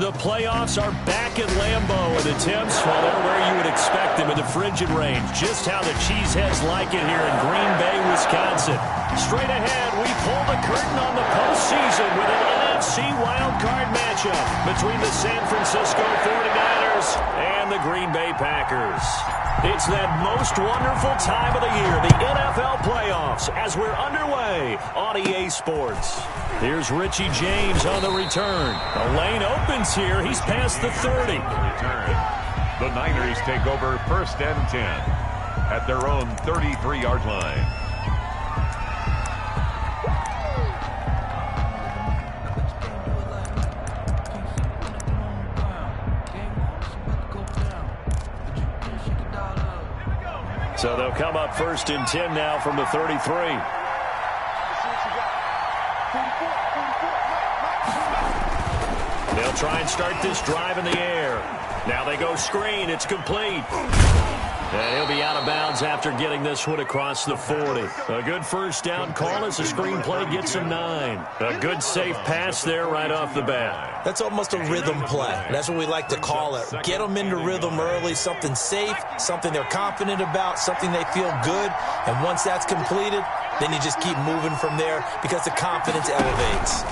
The playoffs are back at Lambeau, and the Temps, well, they're where you would expect them in the frigid range. Just how the Cheeseheads like it here in Green Bay, Wisconsin. Straight ahead, we pull the curtain on the postseason with an NFC wildcard matchup between the San Francisco 49ers and the Green Bay Packers. It's that most wonderful time of the year, the NFL playoffs, as we're underway on EA Sports. Here's Richie James on the return. The lane opens here. He's past the 30. The Niners take over 1st and 10 at their own 33-yard line. So they'll come up 1st and 10 now from the 33. They'll try and start this drive in the air. Now they go screen. It's complete. And he'll be out of bounds after getting this one across the 40. A good first down call as the screenplay gets him 9. A good safe pass there right off the bat. That's almost a rhythm play. That's what we like to call it. Get them into rhythm early, something safe, something they're confident about, something they feel good. And once that's completed, then you just keep moving from there because the confidence elevates.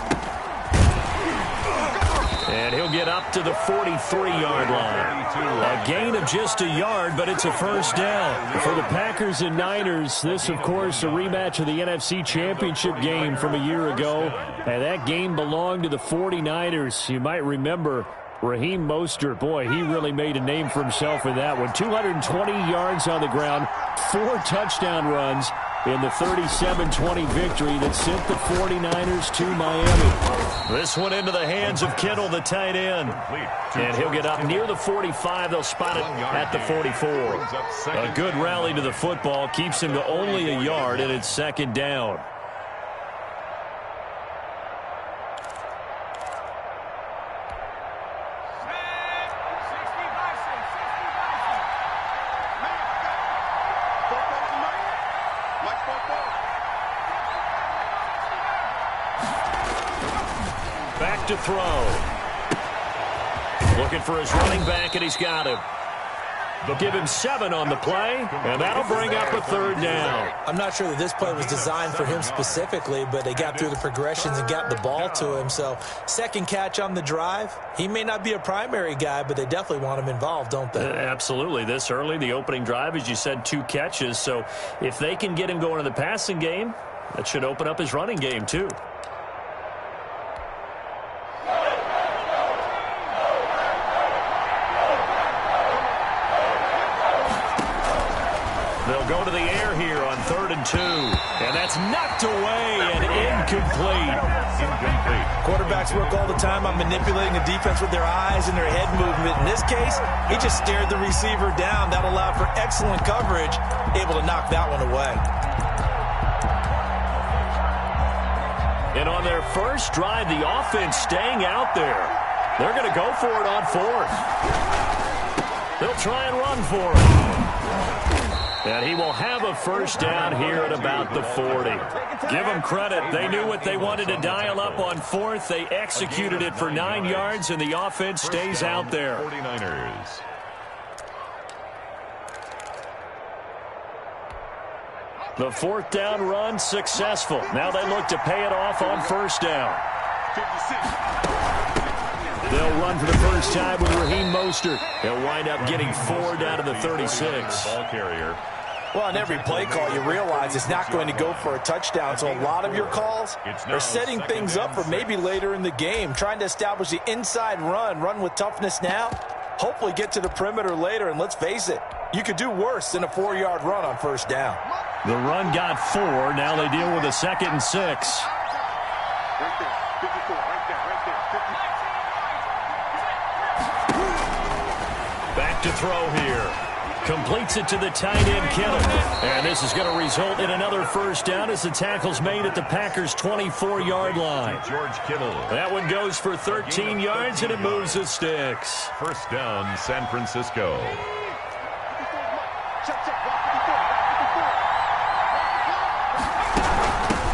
And he'll get up to the 43-yard line. A gain of just a yard, but it's a first down. For the Packers and Niners, this, of course, a rematch of the NFC Championship game from a year ago. And that game belonged to the 49ers. You might remember Raheem Mostert. Boy, he really made a name for himself in that one. 220 yards on the ground, 4 touchdown runs in the 37-20 victory that sent the 49ers to Miami. This one into the hands of Kittle, the tight end. And he'll get up near the 45. They'll spot it at the 44. A good rally to the football keeps him to only a yard, and it's 2nd down. Back to throw. Looking for his running back, and he's got him. They'll give him 7 on the play, and that'll bring up a 3rd down. I'm not sure that this play was designed for him specifically, but they got through the progressions and got the ball to him. So 2nd catch on the drive. He may not be a primary guy, but they definitely want him involved, don't they? Absolutely. This early, the opening drive, as you said, 2 catches. So if they can get him going in the passing game, that should open up his running game too. They'll go to the air here on 3rd and 2. And that's knocked away and incomplete. Quarterbacks work all the time on manipulating the defense with their eyes and their head movement. In this case, he just stared the receiver down. That allowed for excellent coverage, able to knock that one away. And on their first drive, the offense staying out there. They're going to go for it on 4th. They'll try and run for it. And he will have a first down here at about the 40. Give them credit. They knew what they wanted to dial up on 4th. They executed it for 9 yards, and the offense stays out there. 49ers. The 4th down run successful. Now they look to pay it off on 1st down. They'll run for the first time with Raheem Mostert. He'll wind up getting 4 down to the 36. Ball carrier. Well, on every play call, you realize it's not going to go for a touchdown. So a lot of your calls are setting things up for maybe later in the game, trying to establish the inside run with toughness now, hopefully get to the perimeter later. And let's face it, you could do worse than a 4-yard run on 1st down. The run got 4. Now they deal with a 2nd and 6. Right there. 54. Right there. 54. Back to throw here. Completes it to the tight end, Kittle. And this is going to result in another first down as the tackle's made at the Packers' 24-yard line. George Kittle. That one goes for 13 yards, and it moves the sticks. First down, San Francisco.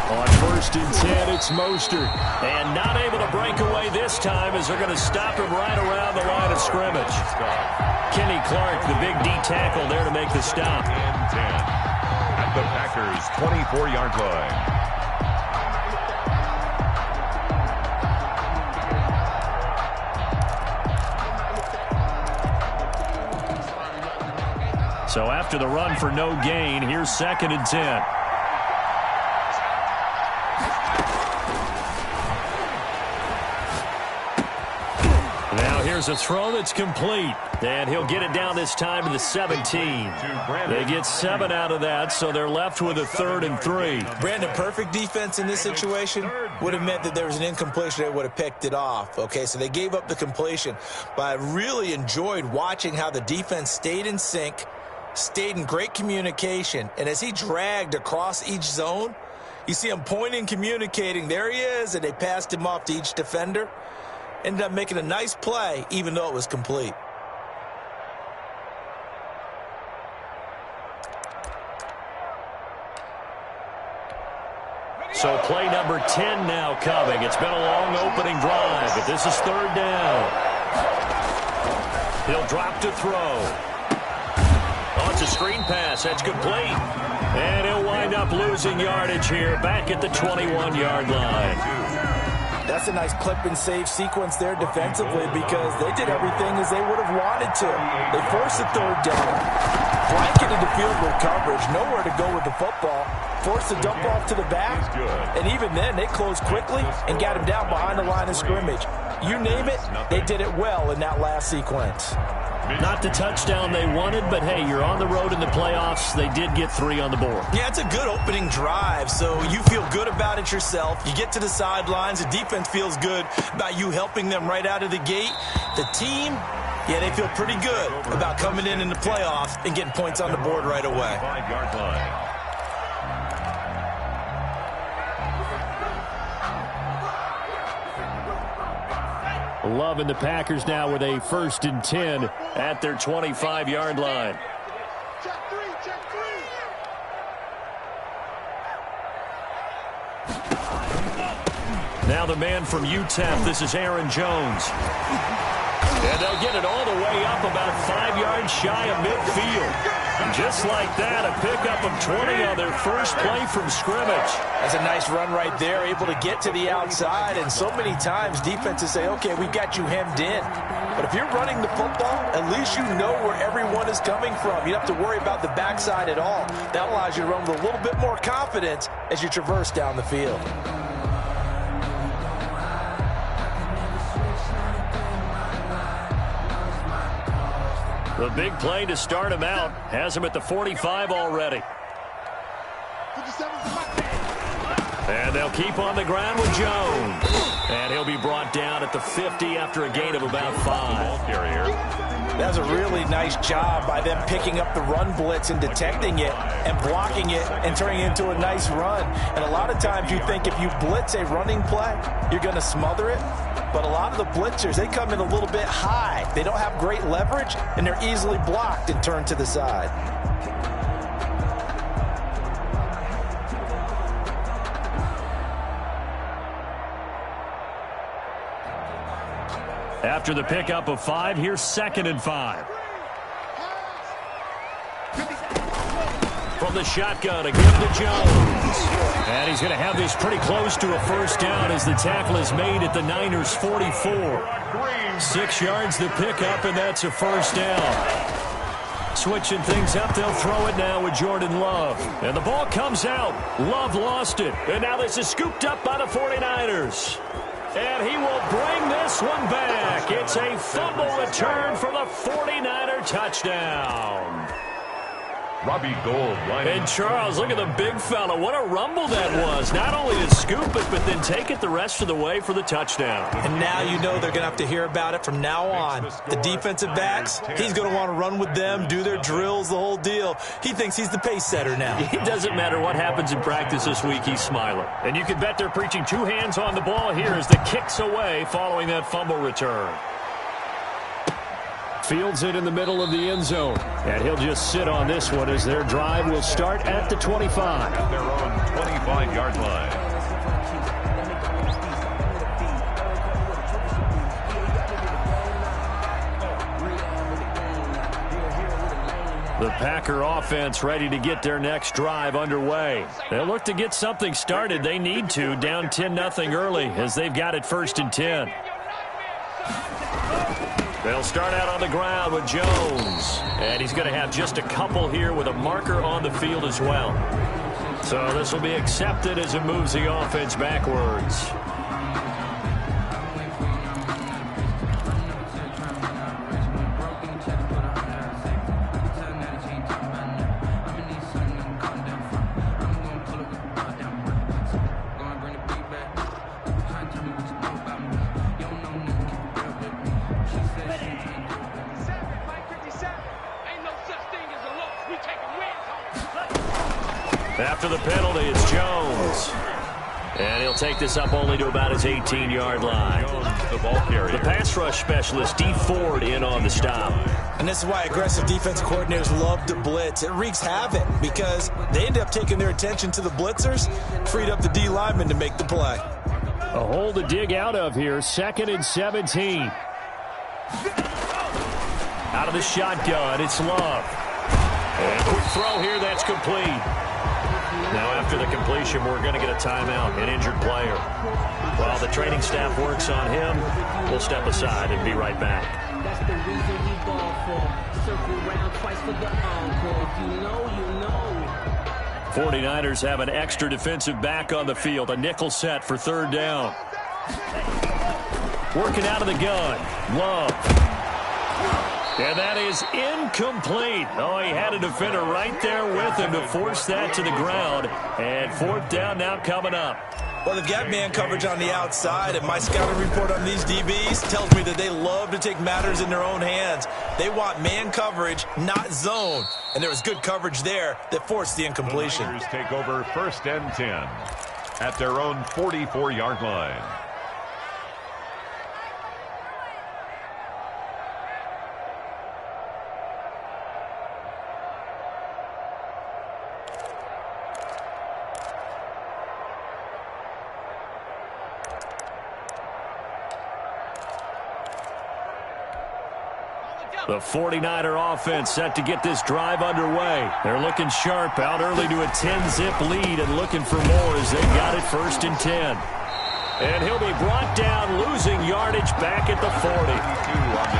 On 1st and 10. It's Mostert. And not able to break away this time as they're going to stop him right around the line of scrimmage. Kenny Clark, the big D tackle there to make the stop. And 10 at the Packers' 24-yard line. So after the run for no gain, here's 2nd and 10. Now here's a throw that's complete. And he'll get it down this time to the 17. They get 7 out of that, so they're left with a 3rd and 3. Brandon, perfect defense in this situation would have meant that there was an incompletion. They would have picked it off. Okay, so they gave up the completion. But I really enjoyed watching how the defense stayed in sync, stayed in great communication, and as he dragged across each zone, you see him pointing, communicating. There he is, and they passed him off to each defender. Ended up making a nice play, even though it was complete. So play number 10 now coming. It's been a long opening drive, but this is 3rd down. He'll drop to throw. Oh, it's a screen pass. That's complete. And he'll wind up losing yardage here back at the 21-yard line. That's a nice clip and save sequence there defensively because they did everything as they would have wanted to. They forced the 3rd down, blanketed the field with coverage, nowhere to go with the football, forced the dump off to the back, and even then they closed quickly and got him down behind the line of scrimmage. You name it, they did it well in that last sequence. Not the touchdown they wanted, but hey, you're on the road in the playoffs. They did get 3 on the board. Yeah, it's a good opening drive, so you feel good about it yourself. You get to the sidelines. The defense feels good about you helping them right out of the gate. The team, yeah, they feel pretty good about coming in the playoffs and getting points on the board right away. 5-yard line. Loving the Packers now with a 1st and 10 at their 25-yard line. Check three. Now the man from UTEP, this is Aaron Jones. And they'll get it all the way up about 5 yards shy of midfield. Just like that, a pickup of 20 on their first play from scrimmage. That's a nice run right there, able to get to the outside. And so many times defenses say, okay, we've got you hemmed in. But if you're running the football, at least you know where everyone is coming from. You don't have to worry about the backside at all. That allows you to run with a little bit more confidence as you traverse down the field. The big play to start him out has him at the 45 already. And they'll keep on the ground with Jones. And he'll be brought down at the 50 after a gain of about 5. That was a really nice job by them picking up the run blitz and detecting it and blocking it and turning it into a nice run. And a lot of times you think if you blitz a running play, you're going to smother it. But a lot of the blitzers, they come in a little bit high. They don't have great leverage, and they're easily blocked and turned to the side. After the pickup of 5, here's 2nd and 5. From the shotgun, again to Jones. And he's going to have this pretty close to a 1st down as the tackle is made at the Niners' 44. 6 yards the pickup, and that's a 1st down. Switching things up, they'll throw it now with Jordan Love. And the ball comes out. Love lost it. And now this is scooped up by the 49ers. And he will bring this one back. It's a fumble return for the 49er touchdown. Robbie Gould. And Charles, look at the big fella. What a rumble that was. Not only to scoop it, but then take it the rest of the way for the touchdown. And now you know they're going to have to hear about it from now on. The defensive backs, he's going to want to run with them, do their drills, the whole deal. He thinks he's the pace setter now. It doesn't matter what happens in practice this week, he's smiling. And you can bet they're preaching 2 hands on the ball here as the kick's away following that fumble return. Fields it in the middle of the end zone. And he'll just sit on this one as their drive will start at the 25. At their own 25-yard line. The Packer offense ready to get their next drive underway. They'll look to get something started. They need to, down 10-0 early as they've got it 1st and 10. They'll start out on the ground with Jones. And he's going to have just a couple here with a marker on the field as well. So this will be accepted as it moves the offense backwards. After the penalty, it's Jones. And he'll take this up only to about his 18-yard line. The ball carrier. The pass rush specialist, D. Ford, in on the stop. And this is why aggressive defensive coordinators love to blitz. It wreaks havoc because they end up taking their attention to the blitzers, freed up the D lineman to make the play. A hole to dig out of here, 2nd and 17. Out of the shotgun, it's Love. And quick throw here, that's complete. Now after the completion, we're going to get a timeout, an injured player. While the training staff works on him, we'll step aside and be right back. That's the reason we ball for. Circle around twice for the encore. If you know, you know. 49ers have an extra defensive back on the field, a nickel set for 3rd down. Working out of the gun, Love. And that is incomplete. Oh, he had a defender right there with him to force that to the ground. And 4th down now coming up. Well, they've got man coverage on the outside, and my scouting report on these DBs tells me that they love to take matters in their own hands. They want man coverage, not zone. And there was good coverage there that forced the incompletion. The Niners take over 1st and 10 at their own 44-yard line. The 49er offense set to get this drive underway. They're looking sharp, out early to a 10-zip lead and looking for more as they've got it 1st and 10. And he'll be brought down, losing yardage back at the 40.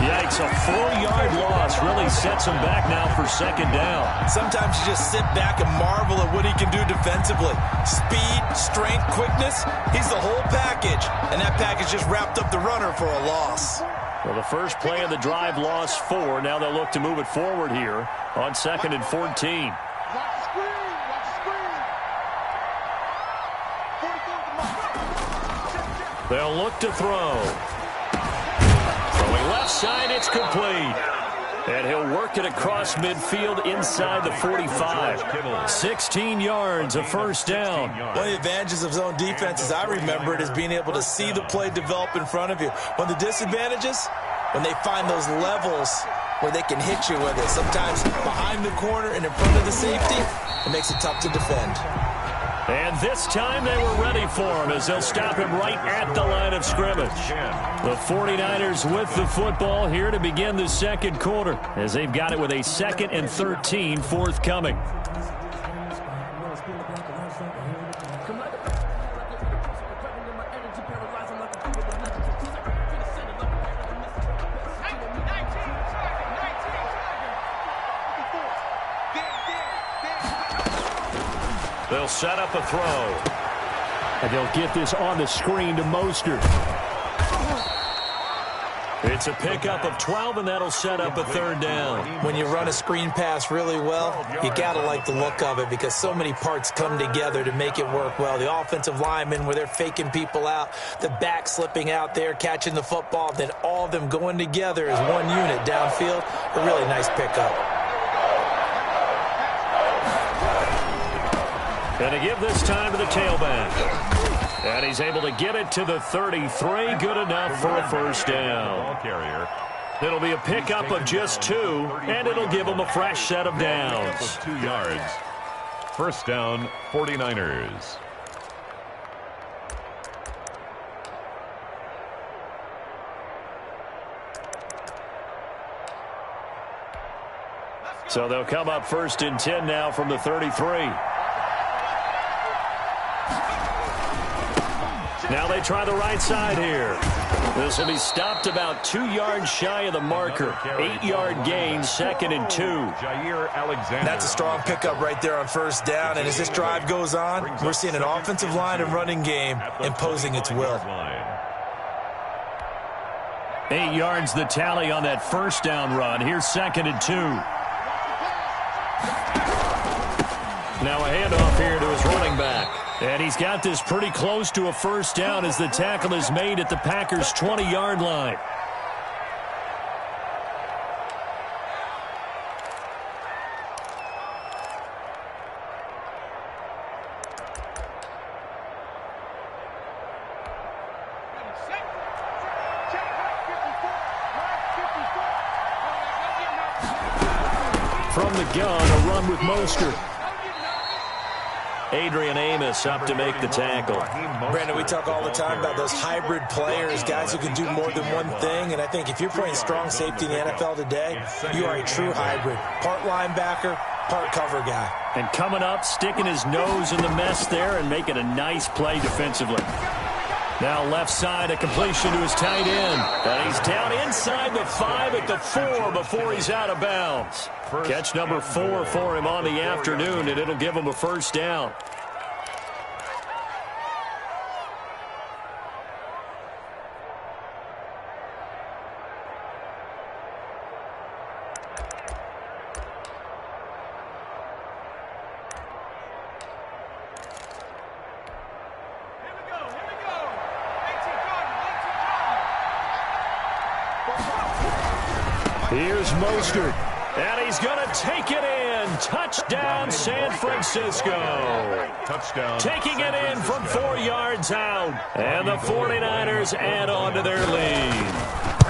Yikes, a 4-yard loss really sets him back now for 2nd down. Sometimes you just sit back and marvel at what he can do defensively. Speed, strength, quickness, he's the whole package. And that package just wrapped up the runner for a loss. Well, the first play of the drive lost 4. Now they'll look to move it forward here on 2nd and 14. Watch the screen. Watch the screen. 44 They'll look to throw. Throwing left side, it's complete. And he'll work it across midfield inside the 45. 16 yards, a 1st down. One of the advantages of zone defense, as I remember it, is being able to see the play develop in front of you. One of the disadvantages, when they find those levels where they can hit you with it. Sometimes behind the corner and in front of the safety, it makes it tough to defend. And this time they were ready for him as they'll stop him right at the line of scrimmage. The 49ers with the football here to begin the 2nd quarter as they've got it with a 2nd and 13 forthcoming. They'll set up a throw. And they'll get this on the screen to Mostert. It's a pickup of 12, and that'll set up a 3rd down. When you run a screen pass really well, you got to like the look of it because so many parts come together to make it work well. The offensive linemen, where they're faking people out, the back slipping out there, catching the football, then all of them going together as one unit downfield. A really nice pickup. And to give this time to the tailback. And he's able to get it to the 33. Good enough for a 1st down. It'll be a pickup of just 2, and it'll give him a fresh set of downs. 2 yards. 1st down, 49ers. So they'll come up 1st and 10 now from the 33. Now they try the right side here. This will be stopped about 2 yards shy of the marker. 8-yard gain, 2nd and 2. Jair Alexander. That's a strong pickup right there on 1st down. And as this drive goes on, we're seeing an offensive line and running game imposing its will. 8 yards the tally on that 1st down run. Here's 2nd and 2. Now a handoff here to his running back. And he's got this pretty close to a 1st down as the tackle is made at the Packers' 20-yard line. From the gun, a run with Mostert. Adrian Amos up to make the tackle. Brandon, we talk all the time about those hybrid players, guys who can do more than one thing. And I think if you're playing strong safety in the NFL today, you are a true hybrid. Part linebacker, part cover guy. And coming up, sticking his nose in the mess there and making a nice play defensively. Now left side, a completion to his tight end. And he's down inside the 5 at the 4 before he's out of bounds. Catch number 4 for him on the afternoon, and it'll give him a 1st down. Here's Mostert, and he's going to take it in. Touchdown, San Francisco. Touchdown. Taking it in from 4 yards out. And the 49ers add on to their lead.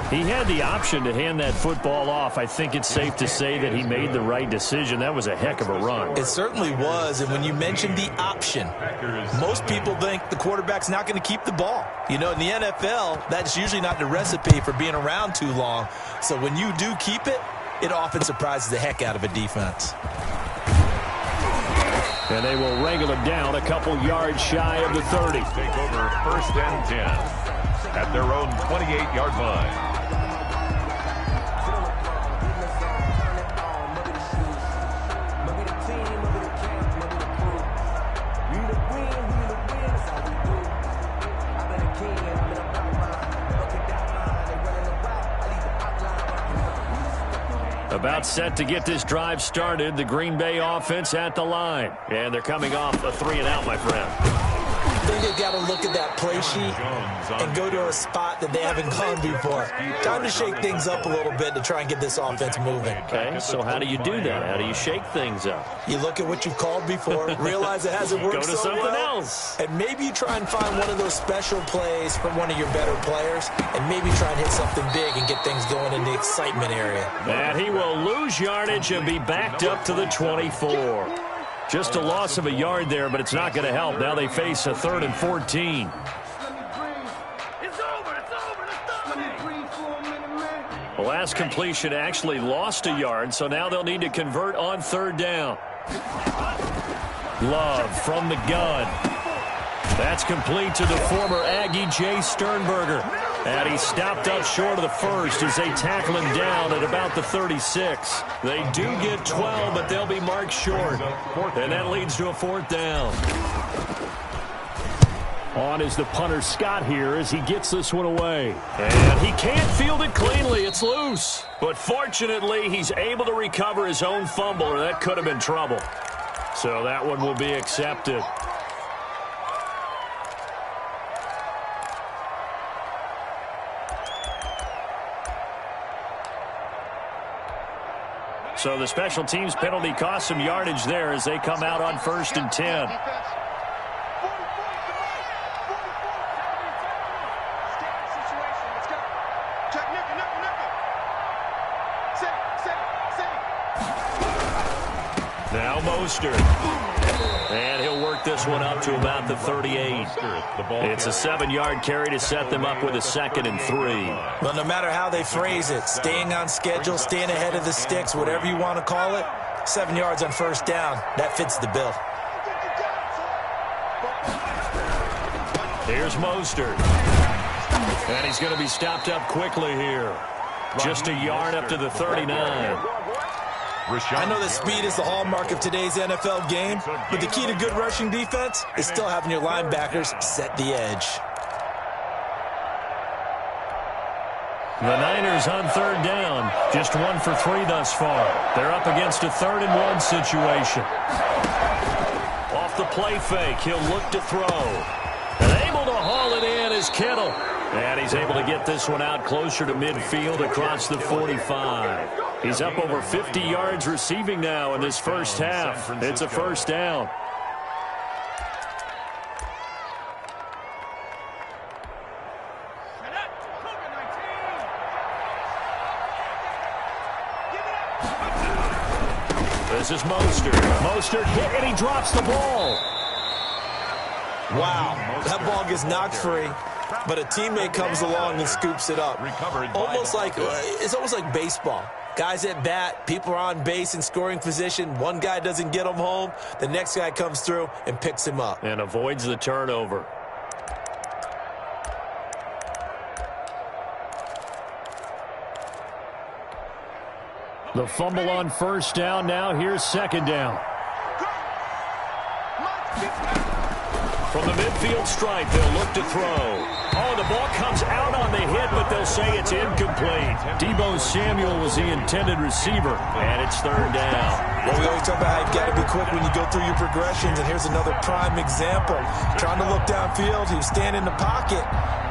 He had the option to hand that football off. I think it's safe to say that he made the right decision. That was a heck of a run. It certainly was. And when you mentioned the option, most people think the quarterback's not going to keep the ball. You know, in the NFL, that's usually not the recipe for being around too long. So when you do keep it, it often surprises the heck out of a defense. And they will wrangle him down a couple yards shy of the 30. Take over 1st and 10 at their own 28-yard line. About set to get this drive started, the Green Bay offense at the line. And they're coming off a 3-and-out, my friend. I think they've got to look at that play sheet and go to a spot that they haven't gone before. Time to shake things up a little bit to try and get this offense moving. Okay, so how do you do that? How do you shake things up? You look at what you've called before, realize it hasn't worked so well. Go to something else. And maybe you try and find one of those special plays from one of your better players, and maybe try and hit something big and get things going in the excitement area. And he will lose yardage and be backed up to the 24. Just a loss of a yard there, but it's not going to help. Now they face a 3rd and 14. The last completion actually lost a yard, so now they'll need to convert on 3rd down. Love from the gun. That's complete to the former Aggie Jay Sternberger. And he stopped up short of the 1st as they tackle him down at about the 36. They do get 12, but they'll be marked short. And that leads to a 4th down. On is the punter Scott here as he gets this one away. And he can't field it cleanly. It's loose. But fortunately, he's able to recover his own fumble, or that could have been trouble. So that one will be accepted. So the special teams penalty cost some yardage there as they come out on 1st and 10. Now Mostert. And he'll work this one up to about the 38. It's a 7-yard carry to set them up with a 2nd and 3. Well, no matter how they phrase it, staying on schedule, staying ahead of the sticks, whatever you want to call it, 7 yards on first down, that fits the bill. Here's Mostert. And he's going to be stopped up quickly here. Just a yard up to the 39. I know that speed is the hallmark of today's NFL game, but the key to good rushing defense is still having your linebackers set the edge. The Niners on 3rd down. Just 1 for 3 thus far. They're up against a 3rd and 1 situation. Off the play fake, he'll look to throw. And able to haul it in is Kittle. And he's able to get this one out closer to midfield across the 45. He's up over 50 yards receiving now in this first half. It's a first down. This is Mostert. Mostert hit and he drops the ball. Wow, that ball gets knocked free, but a teammate comes along and scoops it up. It's almost like baseball. Guys at bat, people are on base in scoring position. One guy doesn't get him home. The next guy comes through and picks him up. And avoids the turnover. The fumble on first down. Now here's 2nd down. From the midfield stripe, they'll look to throw. Oh, the ball comes out on the hit, but they'll say it's incomplete. Deebo Samuel was the intended receiver, and it's 3rd down. Well, we always talk about how you've got to be quick when you go through your progressions, and here's another prime example. Trying to look downfield, he was standing in the pocket,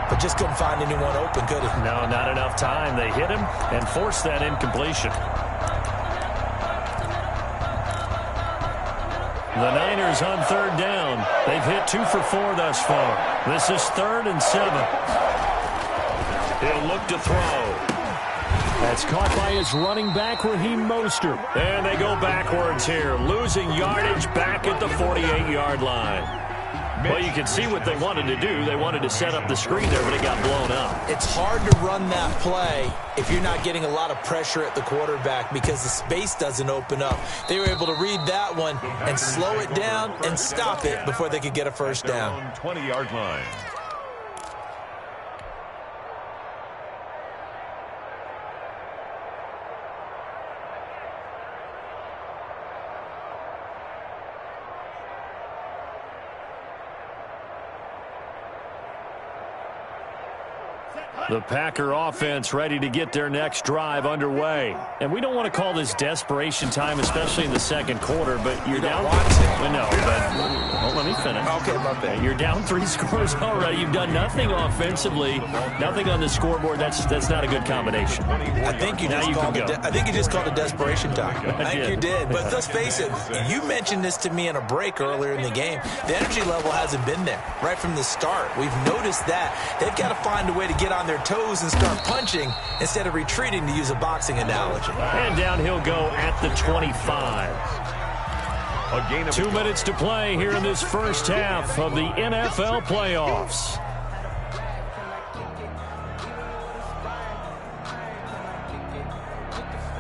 but just couldn't find anyone open, could he? No, not enough time. They hit him and forced that incompletion. The Niners on 3rd down. They've hit 2 for 4 thus far. This is 3rd and 7. He'll look to throw. That's caught by his running back, Raheem Mostert. And they go backwards here, losing yardage back at the 48-yard line. Well, you can see what they wanted to do. They wanted to set up the screen there, but it got blown up. It's hard to run that play if you're not getting a lot of pressure at the quarterback because the space doesn't open up. They were able to read that one and slow it down and stop it before they could get a first down. 20-yard line. The Packer offense ready to get their next drive underway. And we don't want to call this desperation time, especially in the second quarter, but you're down. No, but let me finish. Okay, my bad. You're down 3 scores already. You've done nothing offensively, nothing on the scoreboard. That's not a good combination. I think you just called it desperation time. I think you did. But let's face it, you mentioned this to me in a break earlier in the game. The energy level hasn't been there right from the start. We've noticed that. They've got to find a way to get on their toes and start punching instead of retreating, to use a boxing analogy. And down he'll go at the 25. 2 minutes to play here in this first half of the NFL playoffs.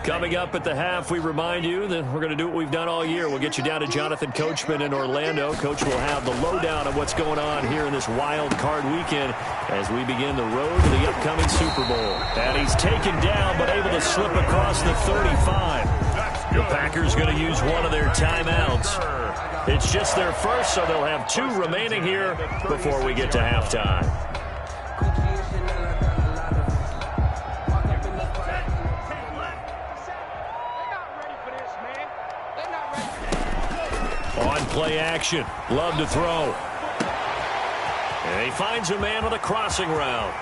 Coming up at the half, we remind you that we're going to do what we've done all year. We'll get you down to Jonathan Coachman in Orlando. Coach will have the lowdown of what's going on here in this wild card weekend as we begin the road to the upcoming Super Bowl. And he's taken down but able to slip across the 35. The Packers going to use one of their timeouts. It's just their first, so they'll have 2 remaining here before we get to halftime. Play action. Love to throw. And he finds a man with a crossing route.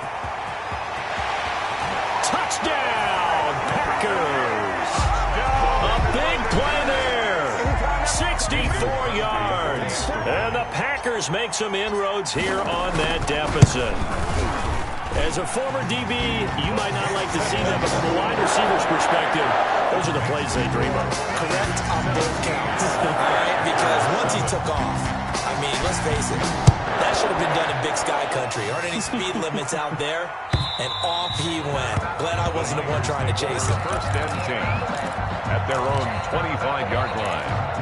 Touchdown, Packers. A big play there. 64 yards. And the Packers make some inroads here on that deficit. As a former DB, you might not like to see them, but from a wide receiver's perspective, those are the plays they dream of. Correct on both counts, all right? Because once he took off, I mean, let's face it, that should have been done in Big Sky Country. Aren't any speed limits out there? And off he went. Glad I wasn't the one trying to chase him. First and 10 at their own 25-yard line.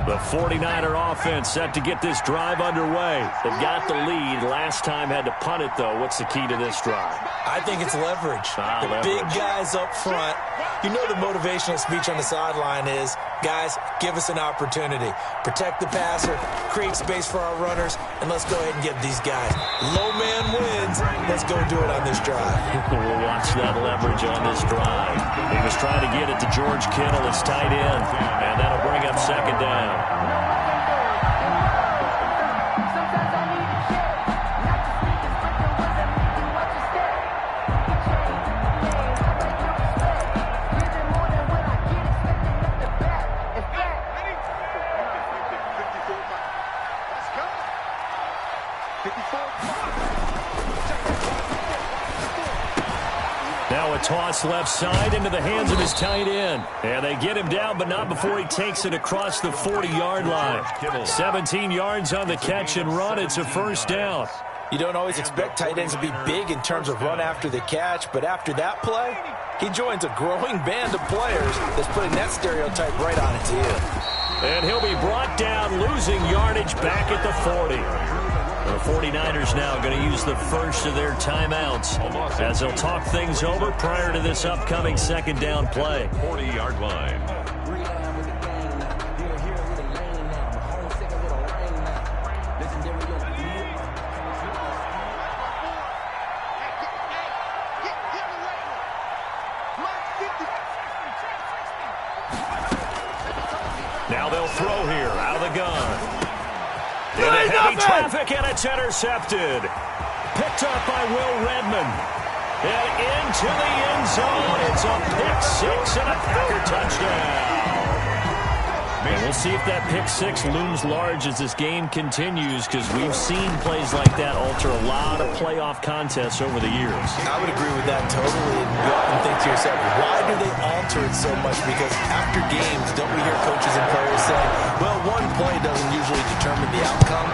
The 49er offense set to get this drive underway. They've got the lead. Last time had to punt it, though. What's the key to this drive? I think it's leverage. The big guys up front. You know the motivational speech on the sideline is, guys, give us an opportunity. Protect the passer, create space for our runners, and let's go ahead and get these guys. Low man wins. Let's go do it on this drive. We'll watch that leverage on this drive. He was trying to get it to George Kittle, his tight end, and that'll bring up second down. Now a toss left side into the hands of his tight end. And they get him down, but not before he takes it across the 40-yard line. 17 yards on the catch and run. It's a first down. You don't always expect tight ends to be big in terms of run after the catch, but after that play, he joins a growing band of players that's putting that stereotype right on its ear. And he'll be brought down, losing yardage back at the 40. The 49ers now going to use the first of their timeouts as they'll talk things over prior to this upcoming second down play. 40-yard line. Now they'll throw here out of the gun. Into heavy traffic, and it's intercepted. Picked up by Will Redmond. And into the end zone. It's a pick six and a Packer touchdown. And we'll see if that pick six looms large as this game continues, because we've seen plays like that alter a lot of playoff contests over the years. I would agree with that totally. And you often think to yourself, why do they alter it so much? Because after games, don't we hear coaches and players say, well, one play doesn't usually determine the outcome?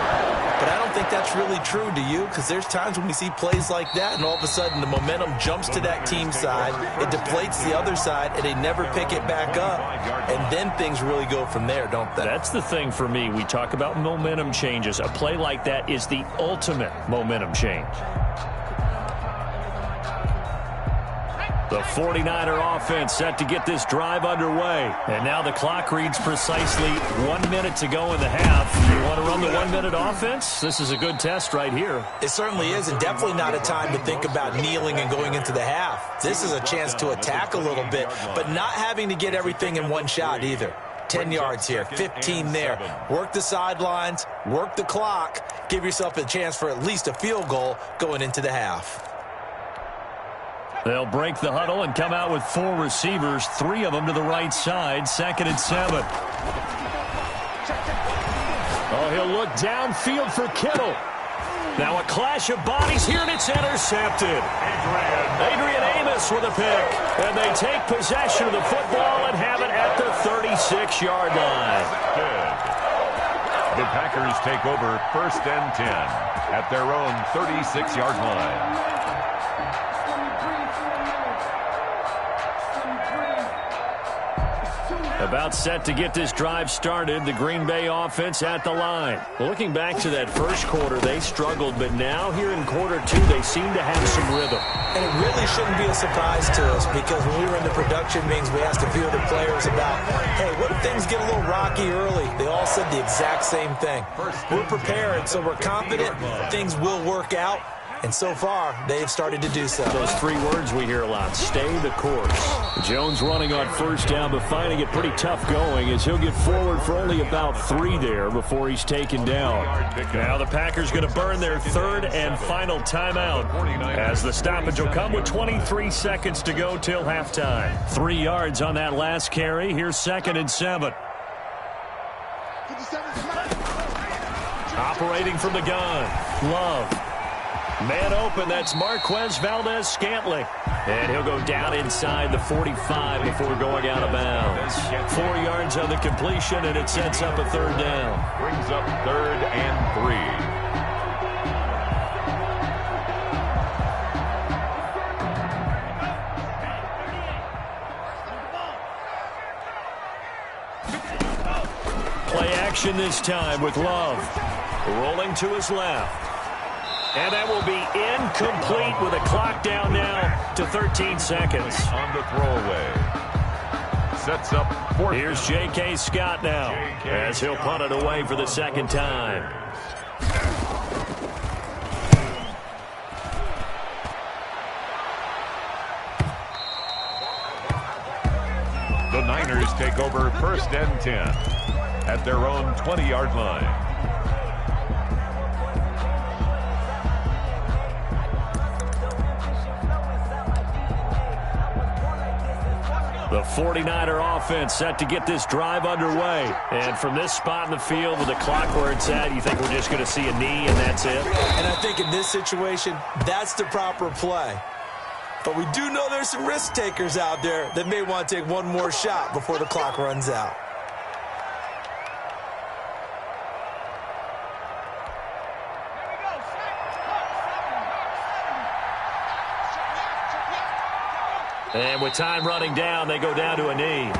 But I don't think that's really true, do you? Because there's times when we see plays like that, and all of a sudden the momentum jumps to that team side, it deflates the other side, and they never pick it back up. And then things really go from there, don't they? That's the thing for me. We talk about momentum changes. A play like that is the ultimate momentum change. The 49er offense set to get this drive underway. And now the clock reads precisely 1 minute to go in the half. You want to run the 1 minute offense? This is a good test right here. It certainly is, and definitely not a time to think about kneeling and going into the half. This is a chance to attack a little bit, but not having to get everything in one shot either. 10 yards here, 15 there. Work the sidelines, work the clock, give yourself a chance for at least a field goal going into the half. They'll break the huddle and come out with 4 receivers, 3 of them to the right side, 2nd and 7. Oh, he'll look downfield for Kittle. Now a clash of bodies here, and it's intercepted. Adrian Amos with a pick. And they take possession of the football and have it at the 36-yard line. The Packers take over 1st and 10 at their own 36-yard line. About set to get this drive started, the Green Bay offense at the line. Looking back to that first quarter, they struggled, but now here in quarter 2, they seem to have some rhythm. And it really shouldn't be a surprise to us, because when we were in the production meetings, we asked a few of the players about, hey, what if things get a little rocky early? They all said the exact same thing. We're prepared, so we're confident things will work out. And so far, they have started to do so. Those three words we hear a lot: stay the course. Jones running on first down, but finding it pretty tough going as he'll get forward for only about 3 there before he's taken down. Now the Packers going to burn their third and final timeout as the stoppage will come with 23 seconds to go till halftime. 3 yards on that last carry. Here's 2nd and 7. Operating from the gun, Love. Man open, that's Marquez Valdez-Scantling. And he'll go down inside the 45 before going out of bounds. 4 yards on the completion, and it sets up a 3rd down. Brings up 3rd and 3. Play action this time with Love. Rolling to his left. And that will be incomplete with a clock down now to 13 seconds. On the throwaway. Sets up 4th. Here's J.K. Scott now as he'll punt it away for the 2nd time. The Niners take over 1st and 10 at their own 20-yard line. The 49er offense set to get this drive underway. And from this spot in the field with the clock where it's at, you think we're just going to see a knee and that's it? And I think in this situation, that's the proper play. But we do know there's some risk takers out there that may want to take one more shot before the clock runs out. And with time running down, they go down to a knee.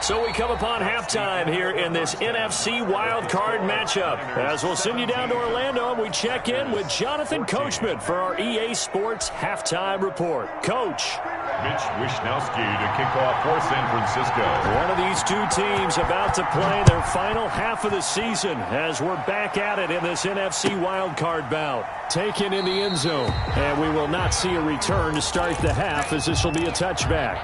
So we come upon halftime here in this NFC wildcard matchup. As we'll send you down to Orlando, and we check in with Jonathan Coachman for our EA Sports Halftime Report. Coach. Mitch Wishnowsky to kick off for San Francisco. One of these two teams about to play their final half of the season as we're back at it in this NFC wildcard bout. Taken in the end zone, and we will not see a return to start the half as this will be a touchback.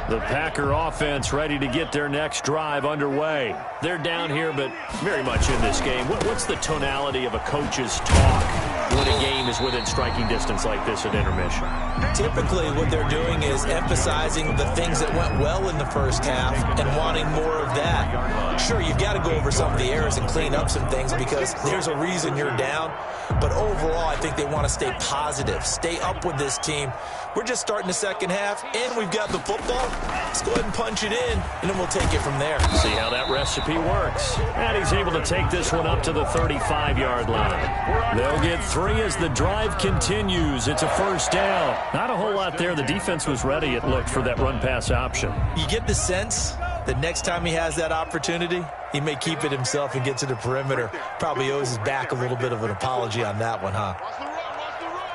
The Packer offense ready to get their next drive underway. They're down here, but very much in this game. What's the tonality of a coach's talk when a game is within striking distance like this at intermission? Typically, what they're doing is emphasizing the things that went well in the first half and wanting more of that. Sure, you've got to go over some of the errors and clean up some things because there's a reason you're down. But overall, I think they want to stay positive, stay up with this team. We're just starting the second half, and we've got the football. Let's go ahead and punch it in, and then we'll take it from there. See how that recipe works. And he's able to take this one up to the 35-yard line. They'll get 3 as the drive continues. It's a 1st down. Not a whole lot there. The defense was ready, it looked, for that run-pass option. You get the sense that next time he has that opportunity, he may keep it himself and get to the perimeter. Probably owes his back a little bit of an apology on that one, huh? Watch the run, watch the run.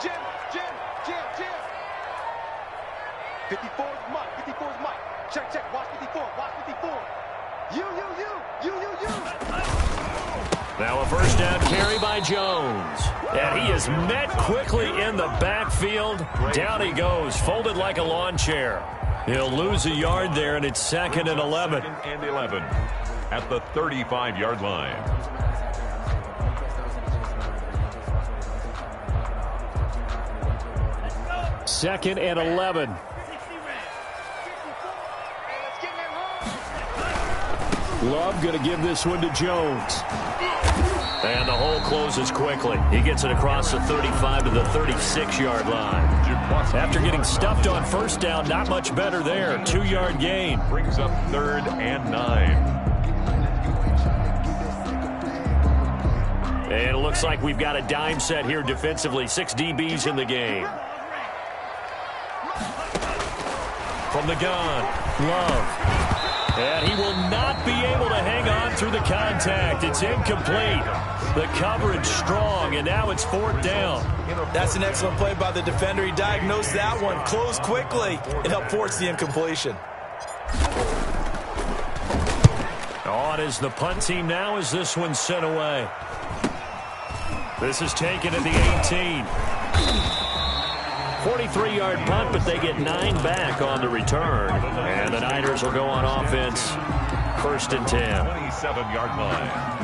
Jim. 54's Mike, 54's Mike. Check, watch 54, watch 54. You. Now a 1st down carry by Jones. And he is met quickly in the backfield. Down he goes, folded like a lawn chair. He'll lose a yard there, and it's 2nd and 11. 2nd and 11 at the 35-yard line. Second and 11. Love going to give this one to Jones. And the hole closes quickly. He gets it across the 35 to the 36-yard line. After getting stuffed on 1st down, not much better there. 2-yard gain. Brings up 3rd and 9. And it looks like we've got a dime set here defensively. 6 DBs in the game. From the gun, Love. And he will not be able to hang on through the contact. It's incomplete. The coverage strong, and now it's 4th down. That's an excellent play by the defender. He diagnosed that one, closed quickly, and helped force the incompletion. On is the punt team now as this one's sent away. This is taken at the 18. 43-yard punt, but they get 9 back on the return. And the Niners will go on offense, 1st and 10. 27-yard line.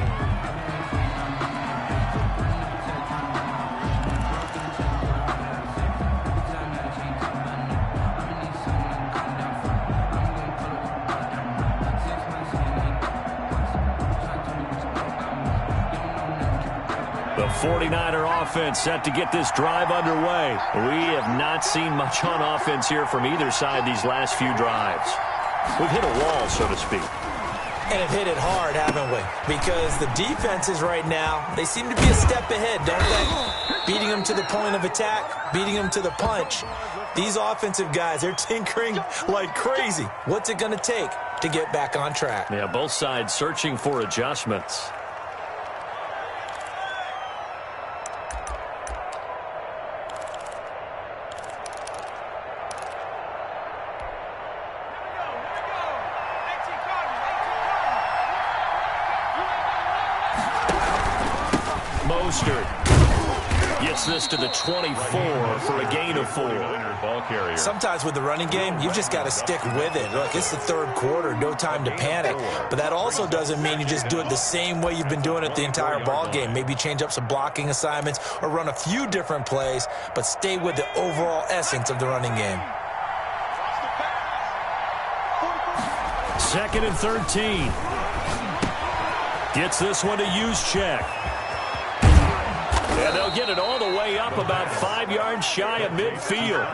The 49er offense set to get this drive underway. We have not seen much on offense here from either side these last few drives. We've hit a wall, so to speak. And have hit it hard, haven't we? Because the defenses right now, they seem to be a step ahead, don't they? Beating them to the point of attack, beating them to the punch. These offensive guys, they're tinkering like crazy. What's it going to take to get back on track? Yeah, both sides searching for adjustments. Gets this to the 24 for a gain of 4. Sometimes with the running game, you've just got to stick with it. Look, it's the 3rd quarter, no time to panic. But that also doesn't mean you just do it the same way you've been doing it the entire ball game. Maybe change up some blocking assignments or run a few different plays, but stay with the overall essence of the running game. 2nd and 13. Gets this one to Juszczyk. And they'll get it all the way up about 5 yards shy of midfield.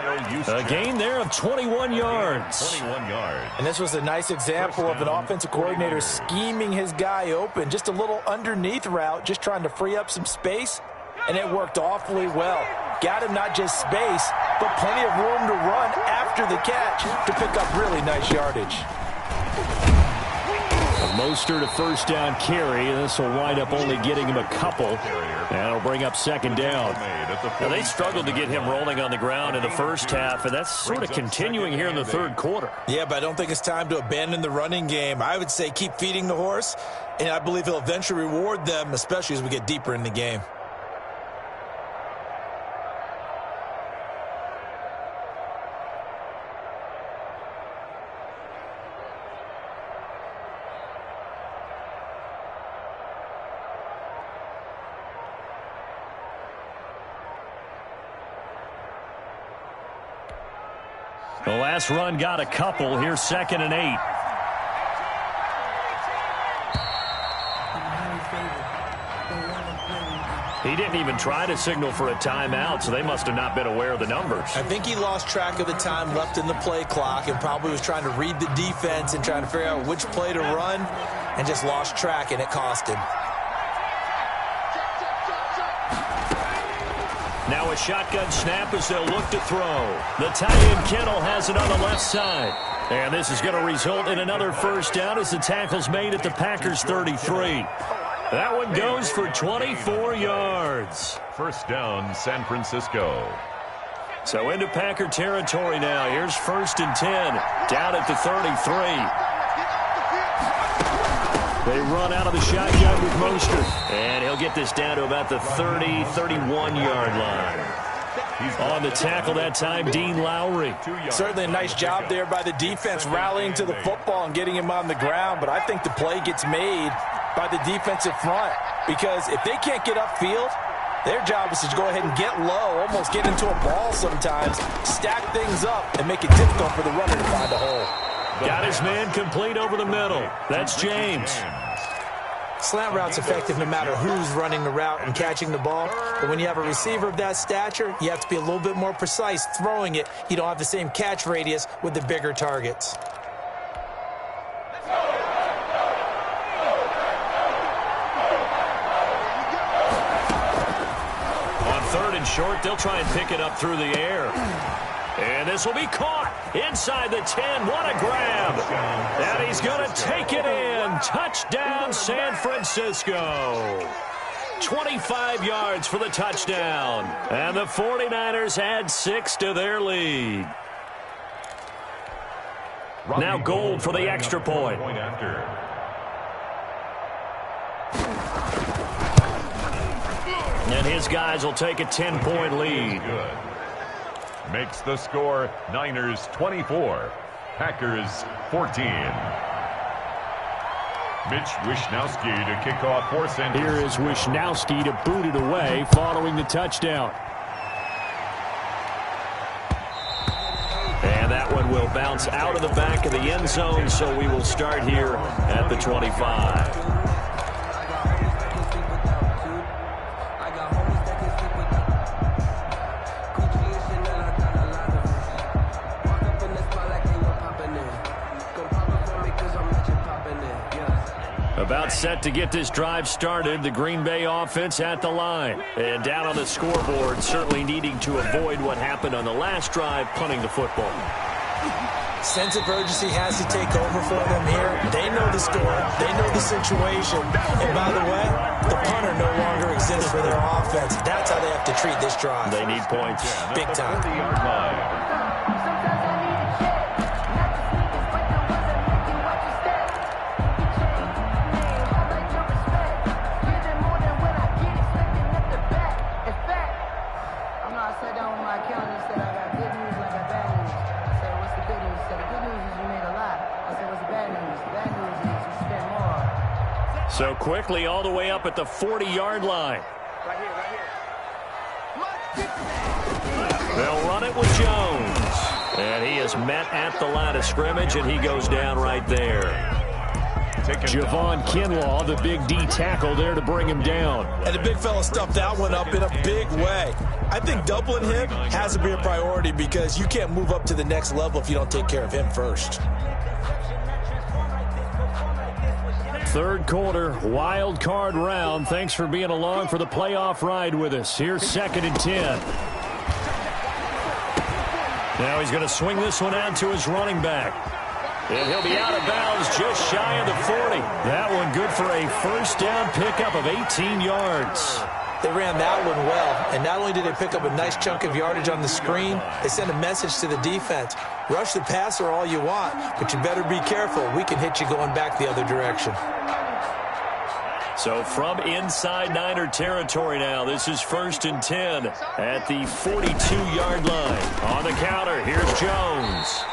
A gain there of 21 yards. 21 yards. And this was a nice example of an offensive coordinator scheming his guy open. Just a little underneath route, just trying to free up some space. And it worked awfully well. Got him not just space, but plenty of room to run after the catch to pick up really nice yardage. Mostert a 1st down carry. This will wind up only getting him a couple. And it'll bring up 2nd down. Now, they struggled to get him rolling on the ground in the 1st half, and that's sort of continuing here in the 3rd quarter. Yeah, but I don't think it's time to abandon the running game. I would say keep feeding the horse, and I believe he'll eventually reward them, especially as we get deeper in the game. The last run got a couple. Here's 2nd and 8. He didn't even try to signal for a timeout, so they must have not been aware of the numbers. I think he lost track of the time left in the play clock and probably was trying to read the defense and trying to figure out which play to run and just lost track, and it cost him. Now a shotgun snap as they'll look to throw. The tight end Kittle has it on the left side. And this is going to result in another 1st down as the tackle's made at the Packers' 33. That one goes for 24 yards. 1st down, San Francisco. So into Packer territory now. Here's 1st and 10, down at the 33. They run out of the shotgun with Mostert. And he'll get this down to about the 30, 31-yard line. On the tackle that time, Dean Lowry. Certainly a nice job there by the defense rallying to the football and getting him on the ground. But I think the play gets made by the defensive front. Because if they can't get upfield, their job is to go ahead and get low, almost get into a ball sometimes, stack things up, and make it difficult for the runner to find a hole. Got his man complete over the middle. That's James. Slant route's effective no matter who's running the route and catching the ball. But when you have a receiver of that stature, you have to be a little bit more precise throwing it. You don't have the same catch radius with the bigger targets. On 3rd and short, they'll try and pick it up through the air. And this will be caught inside the 10. What a grab. And he's going to take it in. Touchdown, San Francisco. 25 yards for the touchdown. And the 49ers add 6 to their lead. Now Gold for the extra point. And his guys will take a 10-point lead. Makes the score Niners 24, Packers 14. Mitch Wishnowsky to kick off for Sanders. Here is Wishnowsky to boot it away following the touchdown. And that one will bounce out of the back of the end zone, so we will start here at the 25. About set to get this drive started, the Green Bay offense at the line. And down on the scoreboard, certainly needing to avoid what happened on the last drive, punting the football. Sense of urgency has to take over for them here. They know the score. They know the situation. And by the way, the punter no longer exists for their offense. That's how they have to treat this drive. They need points. Big time. So quickly all the way up at the 40-yard line. They'll run it with Jones. And he is met at the line of scrimmage, and he goes down right there. Javon Kinlaw, the big D tackle there to bring him down. And the big fella stuffed that one up in a big way. I think doubling him has to be a priority because you can't move up to the next level if you don't take care of him first. Third quarter, wild card round. Thanks for being along for the playoff ride with us. Here's 2nd and 10. Now he's going to swing this one out to his running back. And he'll be out of bounds just shy of the 40. That one good for a first down pickup of 18 yards. They ran that one well, and not only did they pick up a nice chunk of yardage on the screen, they sent a message to the defense. Rush the passer all you want, but you better be careful. We can hit you going back the other direction. So from inside Niner territory now, this is 1st and 10 at the 42-yard line. On the counter, here's Jones.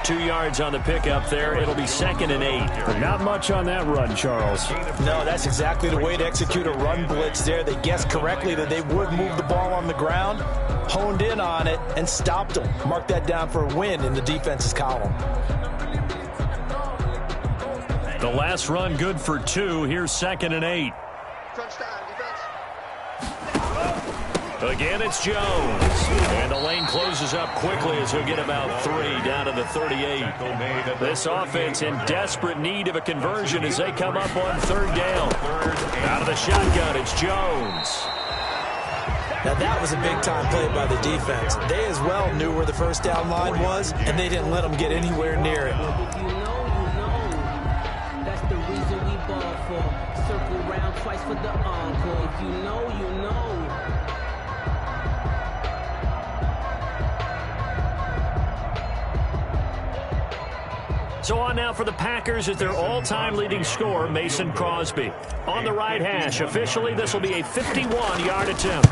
2 yards on the pickup there. It'll be 2nd and 8. Not much on that run, Charles. No, that's exactly the way to execute a run blitz there. They guessed correctly that they would move the ball on the ground, honed in on it, and stopped them. Mark that down for a win in the defense's column. The last run good for 2. Here's 2nd and 8. Again, it's Jones. And the lane closes up quickly as he'll get about 3 down to the 38. This offense in desperate need of a conversion as they come up on 3rd down. Out of the shotgun, it's Jones. Now that was a big-time play by the defense. They as well knew where the first down line was, and they didn't let them get anywhere near it. If you know, you know. That's the reason we ball for. Circle round twice for the encore. If you know, you know. So on now for the Packers is their all-time leading scorer, Mason Crosby. On the right hash, officially this will be a 51-yard attempt.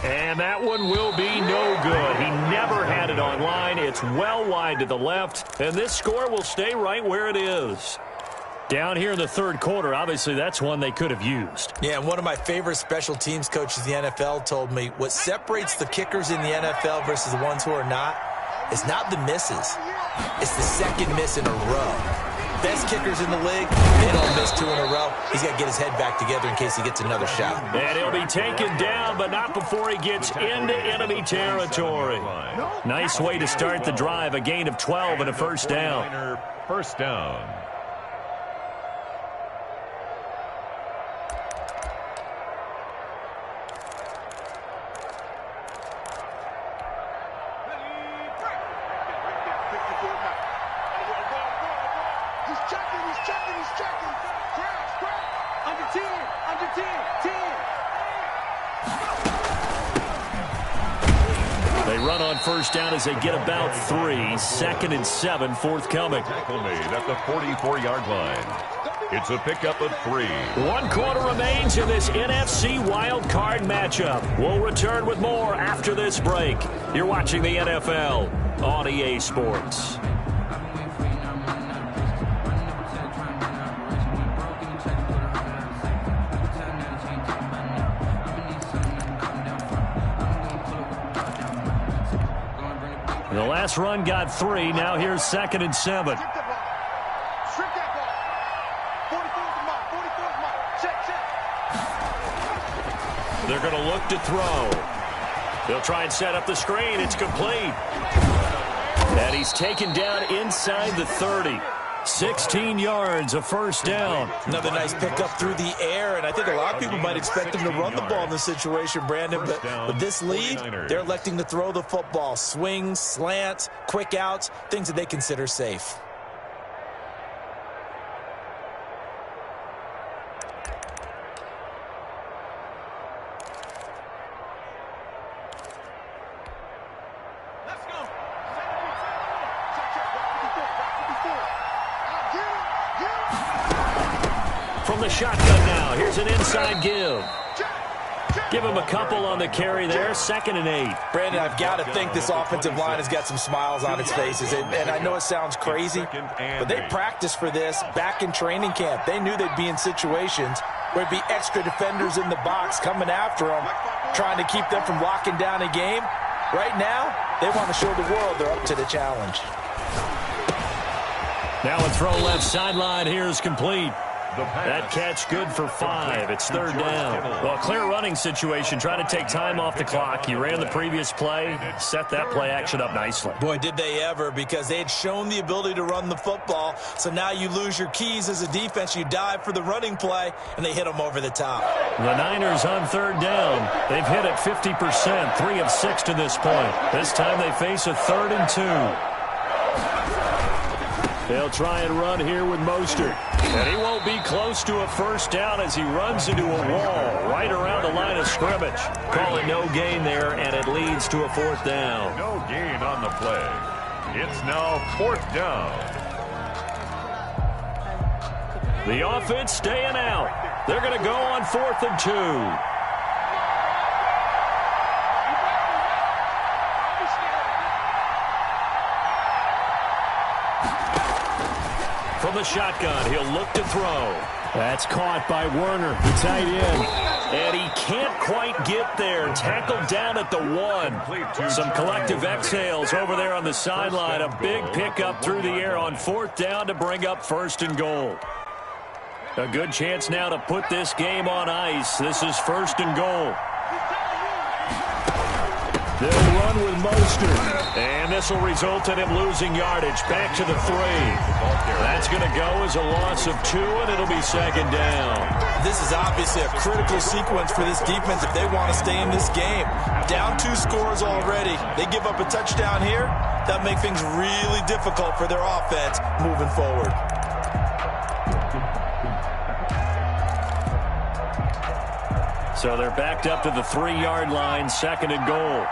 And that one will be no good. He never had it on line. It's well wide to the left, and this score will stay right where it is. Down here in the 3rd quarter, obviously that's one they could have used. Yeah, and one of my favorite special teams coaches in the NFL told me what separates the kickers in the NFL versus the ones who are not is not the misses. It's the second miss in a row. Best kickers in the league, they don't miss 2 in a row. He's got to get his head back together in case he gets another shot. And he'll be taken down, but not before he gets into enemy territory. Nice way to start the drive, a gain of 12 and a first down. First down. Under 10. Under 10. 10. They run on first down as they get about 3. 2nd and 7 forthcoming. Tackle made at the 44-yard line. It's a pickup of 3. 1 quarter remains in this NFC Wild Card matchup. We'll return with more after this break. You're watching the NFL on EA Sports. The last run got 3. Now here's 2nd and 7. They're going to look to throw. They'll try and set up the screen. It's complete. And he's taken down inside the 30. 16 yards, a first down. Another nice pickup through the air, and I think a lot of people might expect him to run the ball in this situation, Brandon, but with this lead, they're electing to throw the football. Swings, slants, quick outs, things that they consider safe. From the shotgun now, here's an inside give. Give him a couple on the carry there, 2nd and 8. Brandon, I've got to think this offensive line has got some smiles on its faces. And I know it sounds crazy, but they practiced for this back in training camp. They knew they'd be in situations where it'd be extra defenders in the box coming after them, trying to keep them from locking down a game. Right now, they want to show the world they're up to the challenge. Now a throw left sideline here is complete. That catch good for 5. It's 3rd down. Well, clear running situation. Trying to take time off the clock. You ran the previous play, set that play action up nicely. Boy, did they ever, because they had shown the ability to run the football. So now you lose your keys as a defense. You dive for the running play, and they hit them over the top. The Niners on 3rd down. They've hit it 50%, 3 of 6 to this point. This time they face a 3rd and 2. They'll try and run here with Mostert. And he won't be close to a first down as he runs into a wall right around the line of scrimmage. Call it no gain there, and it leads to a 4th down. No gain on the play. It's now 4th down. The offense staying out. They're going to go on 4th and 2. From the shotgun, he'll look to throw. That's caught by Werner, the tight end. And he can't quite get there. Tackled down at the 1. Some collective exhales over there on the sideline. A big pickup through the air on 4th down to bring up 1st and goal. A good chance now to put this game on ice. This is 1st and goal. They'll run with Mostert. And this will result in him losing yardage. Back to the 3. That's going to go as a loss of 2, and it'll be 2nd down. This is obviously a critical sequence for this defense if they want to stay in this game. Down 2 scores already. They give up a touchdown here. That'll make things really difficult for their offense moving forward. So they're backed up to the 3-yard line, 2nd and goal.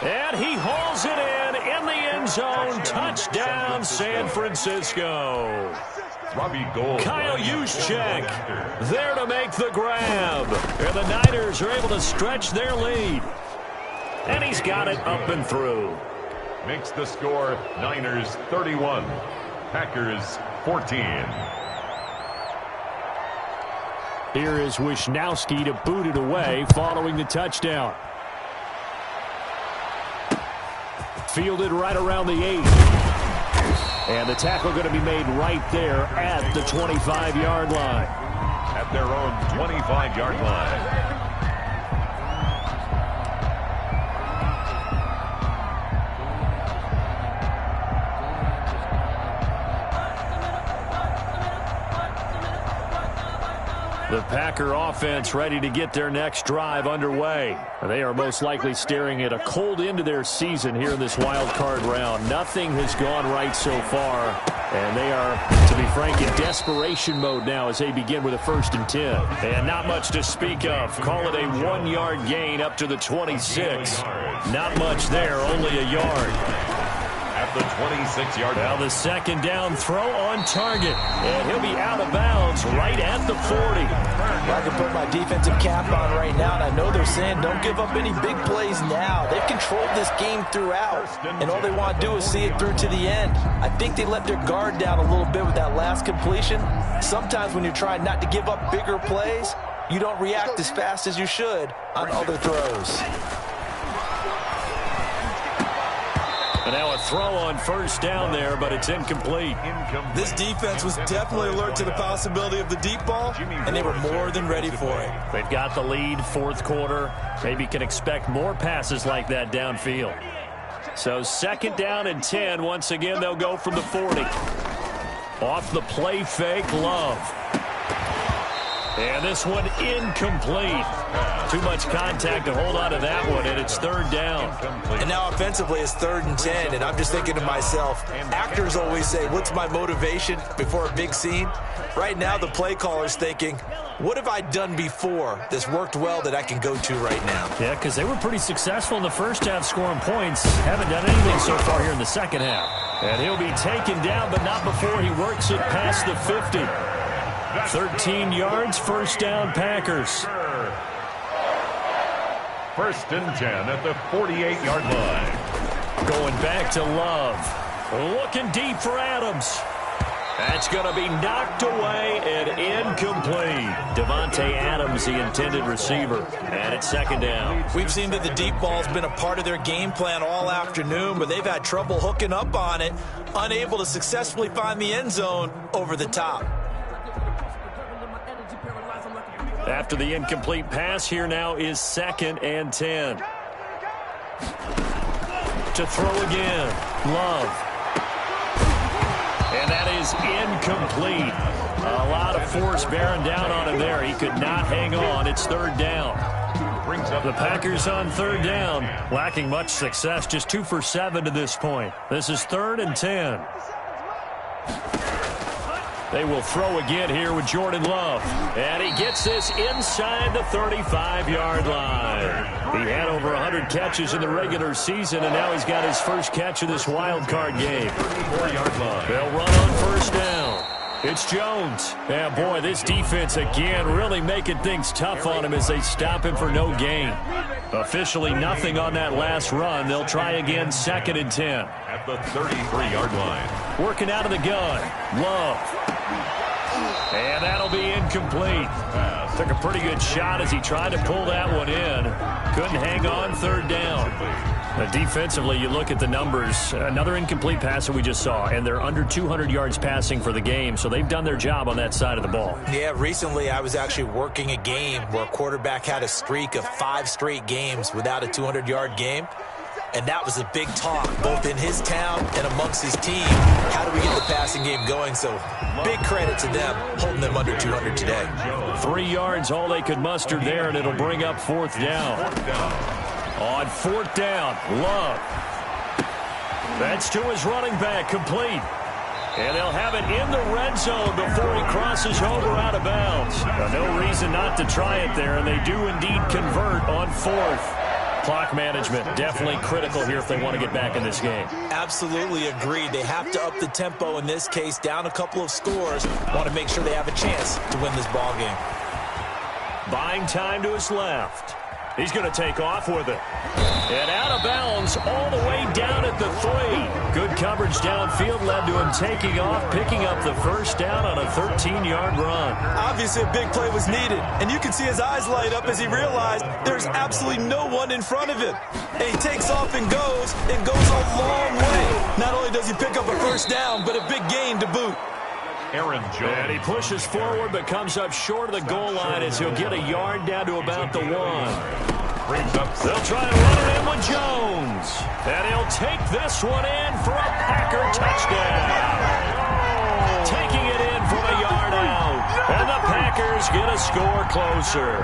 And he hauls it in the end zone. Touchdown, San Francisco. Kyle Juszczyk there to make the grab. And the Niners are able to stretch their lead. And he's got it up and through. Makes the score Niners 31, Packers 14. Here is Wisnowski to boot it away following the touchdown. Fielded right around the 8. And the tackle going to be made right there at the 25-yard line. At their own 25-yard line. The Packer offense ready to get their next drive underway. They are most likely staring at a cold end to their season here in this wild card round. Nothing has gone right so far, and they are, to be frank, in desperation mode now as they begin with a 1st and 10. And not much to speak of. Call it a 1-yard gain up to the 26. Not much there, only a yard. At the 26-yard line. Now the 2nd down throw on target. And he'll be out of bounds right at the 40. I can put my defensive cap on right now, and I know they're saying don't give up any big plays now. They've controlled this game throughout, and all they want to do is see it through to the end. I think they let their guard down a little bit with that last completion. Sometimes when you're trying not to give up bigger plays, you don't react as fast as you should on other throws. And now a throw on 1st down there, but it's incomplete. This defense was definitely alert to the possibility of the deep ball, and they were more than ready for it. They've got the lead, 4th quarter. Maybe can expect more passes like that downfield. So 2nd down and 10. Once again, they'll go from the 40. Off the play fake, Love. And this one incomplete. Too much contact to hold on to that one, and it's 3rd down. And now offensively it's 3rd and 10, and I'm just thinking to myself, actors always say, what's my motivation before a big scene? Right now the play caller's thinking, what have I done before that's worked well that I can go to right now? Yeah, because they were pretty successful in the 1st half scoring points. Haven't done anything so far here in the 2nd half. And he'll be taken down, but not before he works it past the 50. 13 yards, 1st down, Packers. 1st and 10 at the 48-yard line. Going back to Love. Looking deep for Adams. That's going to be knocked away and incomplete. Devontae Adams, the intended receiver. And it's 2nd down. We've seen that the deep ball's been a part of their game plan all afternoon, but they've had trouble hooking up on it, unable to successfully find the end zone over the top. After the incomplete pass, here now is 2nd and 10. To throw again, Love. And that is incomplete. A lot of force bearing down on him there. He could not hang on. It's 3rd down. The Packers on 3rd down, lacking much success, just 2 for 7 to this point. This is 3rd and 10. They will throw again here with Jordan Love. And he gets this inside the 35-yard line. He had over 100 catches in the regular season, and now he's got his 1st catch of this wild card game. 34-yard line. They'll run on 1st down. It's Jones. Yeah, boy, this defense again really making things tough on him as they stop him for no gain. Officially nothing on that last run. They'll try again, 2nd and 10. At the 33-yard line. Working out of the gun. Love. And that'll be incomplete. Took a pretty good shot as he tried to pull that one in. Couldn't hang on, 3rd down. Defensively, you look at the numbers. Another incomplete pass that we just saw, and they're under 200 yards passing for the game, so they've done their job on that side of the ball. Yeah, recently I was actually working a game where a quarterback had a streak of 5 straight games without a 200-yard game. And that was a big talk, both in his town and amongst his team. How do we get the passing game going? So big credit to them, holding them under 200 today. 3 yards, all they could muster there, and it'll bring up 4th down. On 4th down, Love. That's to his running back, complete. And they'll have it in the red zone before he crosses over out of bounds. No reason not to try it there, and they do indeed convert on 4th. Clock management definitely critical here if they want to get back in this game. Absolutely agreed. They have to up the tempo in this case, down a couple of scores. Want to make sure they have a chance to win this ball game. Buying time to his left. He's going to take off with it. And out of bounds all the way down at the 3. Good coverage downfield led to him taking off, picking up the 1st down on a 13-yard run. Obviously a big play was needed, and you can see his eyes light up as he realized there's absolutely no one in front of him. And he takes off and goes a long way. Not only does he pick up a 1st down, but a big gain to boot. Aaron Jones. And he pushes forward but comes up short of the goal line as he'll get a yard down to about the 1. They'll try to run it in with Jones. And he'll take this one in for a Packer touchdown. Taking it in from a yard out. And the Packers get a score closer.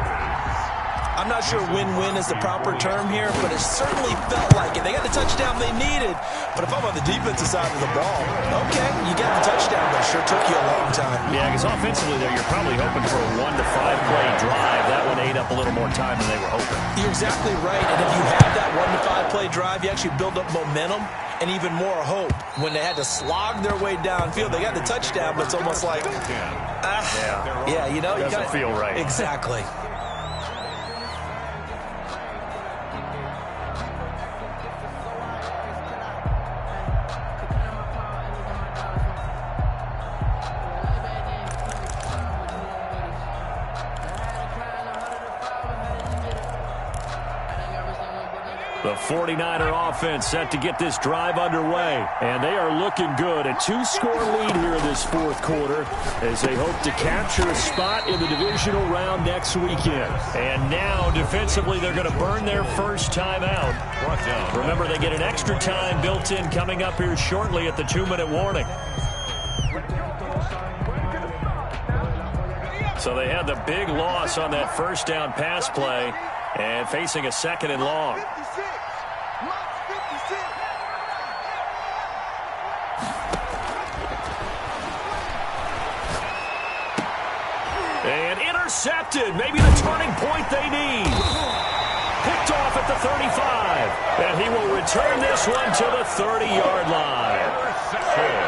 I'm not sure win-win is the proper term here, but it certainly felt like it. They got the touchdown they needed. But if I'm on the defensive side of the ball, okay, you got the touchdown, but it sure took you a long time. Yeah, because offensively there, you're probably hoping for a 1 to 5 play drive. That one ate up a little more time than they were hoping. You're exactly right. And if you have that 1 to 5 play drive, you actually build up momentum and even more hope. When they had to slog their way downfield, they got the touchdown, but it's almost like, you know, you doesn't feel right. Exactly. The 49er offense set to get this drive underway. And they are looking good. A 2-score lead here in this fourth quarter as they hope to capture a spot in the divisional round next weekend. And now, defensively, they're going to burn their first time out. Remember, they get an extra time built in coming up here shortly at the 2-minute warning. So they had the big loss on that first down pass play and facing a 2nd and long. And intercepted. Maybe the turning point they need. Picked off at the 35. And he will return this one to the 30-yard line.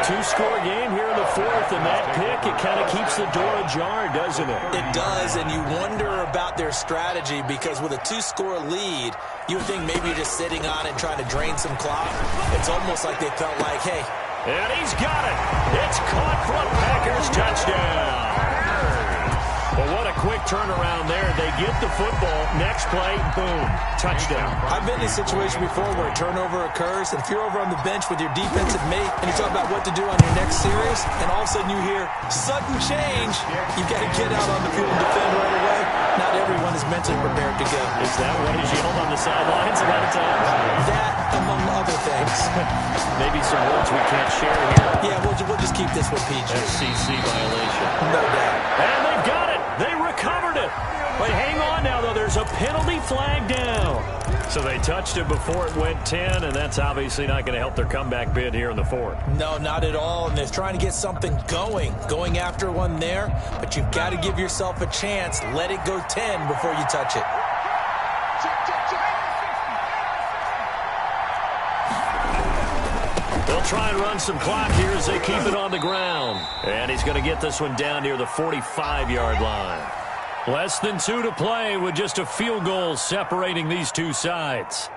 2-score game here in the fourth, and that pick, it kind of keeps the door ajar, doesn't it? It does, and you wonder about their strategy because with a 2-score lead, you would think maybe you're just sitting on it and trying to drain some clock. It's almost like they felt like, hey. And he's got it. It's caught for a Packers touchdown. Well, what a quick turnaround there. They get the football. Next play, boom, touchdown. I've been in a situation before where a turnover occurs, and if you're over on the bench with your defensive mate and you talk about what to do on your next series, and all of a sudden you hear sudden change, you've got to get out on the field and defend right away. Not everyone is mentally prepared to go. Is that what is yelled on the sidelines a lot of times? That, among other things. Maybe some words we can't share here. Yeah, we'll just keep this one PG. FCC violation. No doubt. And they've got it. They recovered it. But hang on now, though. There's a penalty flag down. So they touched it before it went 10, and that's obviously not going to help their comeback bid here in the fourth. No, not at all. And they're trying to get something going after one there. But you've got to give yourself a chance. Let it go 10 before you touch it. They'll try and run some clock here as they keep it on the ground. And he's going to get this one down near the 45-yard line. Less than 2 to play with just a field goal separating these two sides.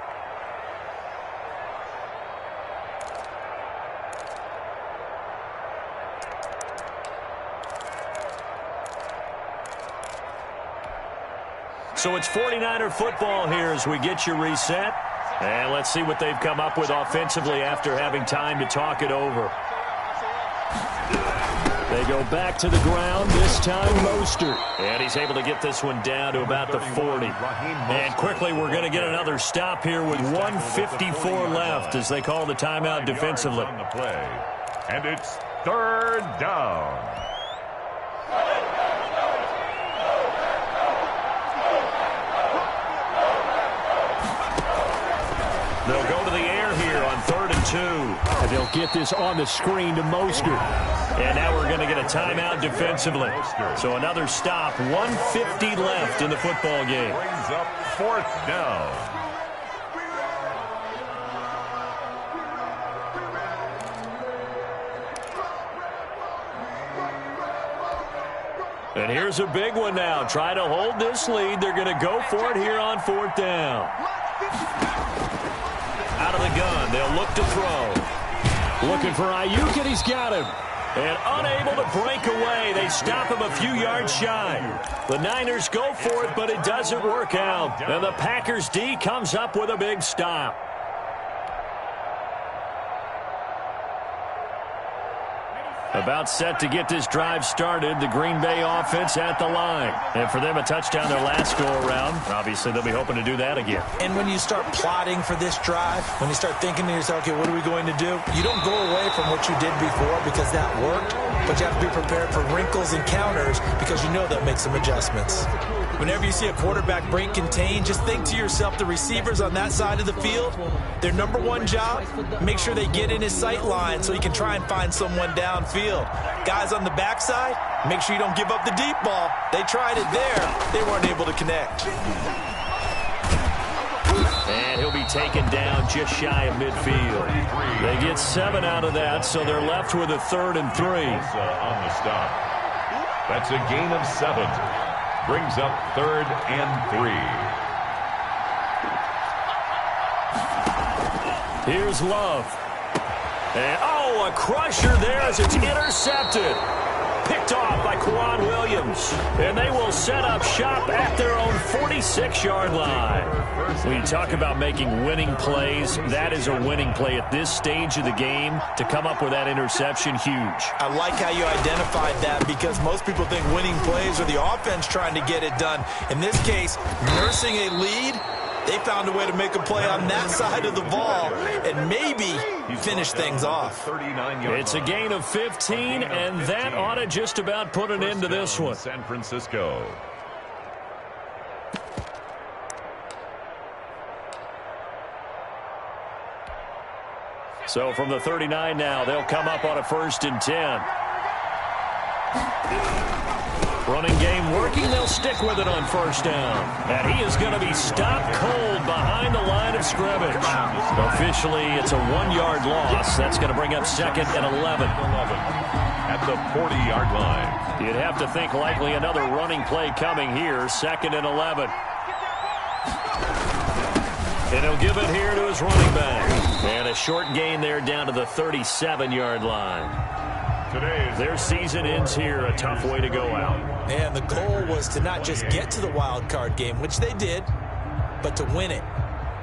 So it's 49er football here as we get you reset. And let's see what they've come up with offensively after having time to talk it over. They go back to the ground, this time Mostert. And he's able to get this one down to about the 40. And quickly we're going to get another stop here with 1:54 left as they call the timeout defensively. And it's 3rd down. They'll go to the air here on 3rd and 2. And they'll get this on the screen to Mostert. And now we're going to get a timeout defensively. So another stop, 1:50 left in the football game. Brings up 4th down. And here's a big one now. Try to hold this lead. They're going to go for it here on 4th down. Out of the gun, they'll look to throw. Looking for Ayuk, and he's got him. And unable to break away. They stop him a few yards shy. The Niners go for it, but it doesn't work out. And the Packers D comes up with a big stop. About set to get this drive started. The Green Bay offense at the line. And for them, a touchdown their last go-around. Obviously, they'll be hoping to do that again. And when you start plotting for this drive, when you start thinking to yourself, okay, what are we going to do? You don't go away from what you did before because that worked, but you have to be prepared for wrinkles and counters because you know they'll make some adjustments. Whenever you see a quarterback break contain, just think to yourself, the receivers on that side of the field, their number one job, make sure they get in his sight line so he can try and find someone downfield. Guys on the backside, make sure you don't give up the deep ball. They tried it there. They weren't able to connect. And he'll be taken down just shy of midfield. They get 7 out of that, so they're left with a 3rd and 3. On the stop. That's a gain of 7. Brings up 3rd and 3. Here's Love. And, a crusher there as it's intercepted. Picked off by Quan Williams. And they will set up shop at their own 46-yard line. When you talk about making winning plays, that is a winning play at this stage of the game. To come up with that interception, huge. I like how you identified that because most people think winning plays are the offense trying to get it done. In this case, nursing a lead, they found a way to make a play on that side of the ball and maybe finish things off. It's a gain of 15, and that ought to just about put an end to this one. San Francisco. So from the 39 now, they'll come up on a 1st and 10. Running game working. They'll stick with it on 1st down. And he is going to be stopped cold behind the line of scrimmage. Officially, it's a 1-yard loss. That's going to bring up 2nd and 11. At the 40-yard line. You'd have to think likely another running play coming here. 2nd and 11. And he'll give it here to his running back. And a short gain there down to the 37-yard line. Their season ends here. A tough way to go out. And the goal was to not just get to the wild card game, which they did, but to win it.